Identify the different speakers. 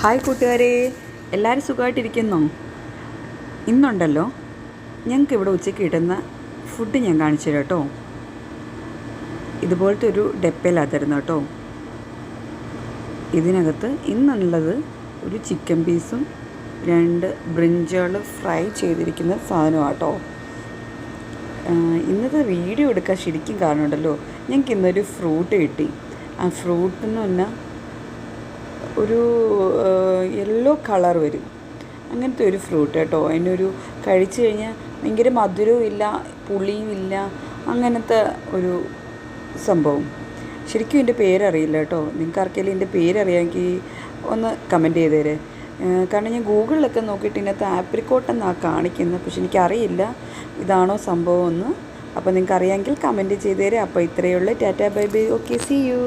Speaker 1: Hi കൂട്ടുകാരെ, എല്ലാവരും സുഖമായിട്ടിരിക്കുന്നോ? ഇന്നുണ്ടല്ലോ ഞങ്ങൾക്ക് ഇവിടെ ഉച്ചയ്ക്ക് കിട്ടുന്ന ഫുഡ് ഞാൻ കാണിച്ചു തരാം കേട്ടോ. ഇതുപോലത്തെ ഒരു ഡപ്പയിലാണ് തരുന്നത് കേട്ടോ. ഇതിനകത്ത് ഇന്നുള്ളത് ഒരു ചിക്കൻ പീസും 2 ബ്രിഞ്ചാൾ ഫ്രൈ ചെയ്തിരിക്കുന്ന സാധനമാണ് കേട്ടോ. ഇന്നത്തെ വീഡിയോ എടുക്കാൻ ശരിക്കും കാരണമുണ്ടല്ലോ, ഞങ്ങൾക്ക് ഇന്നൊരു ഫ്രൂട്ട് കിട്ടി. ആ ഫ്രൂട്ടെന്ന് പറഞ്ഞാൽ ഒരു യെല്ലോ കളർ വരും, അങ്ങനത്തെ ഒരു ഫ്രൂട്ട് കേട്ടോ. അതിനൊരു കഴിച്ചു കഴിഞ്ഞാൽ ഭയങ്കര മധുരവും ഇല്ല പുളിയും ഇല്ല, അങ്ങനത്തെ ഒരു സംഭവം. ശരിക്കും ഇതിൻ്റെ പേരറിയില്ല കേട്ടോ. നിങ്ങൾക്ക് ആർക്കെങ്കിലും ഇതിൻ്റെ പേരറിയാമെങ്കിൽ ഒന്ന് കമൻറ്റ് ചെയ്തേരെ. കാരണം ഞാൻ ഗൂഗിളിലൊക്കെ നോക്കിയിട്ട് ഇതിനകത്ത് ആപ്രിക്കോട്ട് എന്നാണ് കാണിക്കുന്നത്, പക്ഷെ എനിക്കറിയില്ല ഇതാണോ സംഭവം എന്ന്. അപ്പോൾ നിങ്ങൾക്ക് അറിയാമെങ്കിൽ കമൻറ്റ് ചെയ്തേരെ. അപ്പോൾ ഇത്രയേ ഉള്ളൂ. Tata bye bye, okay, see U.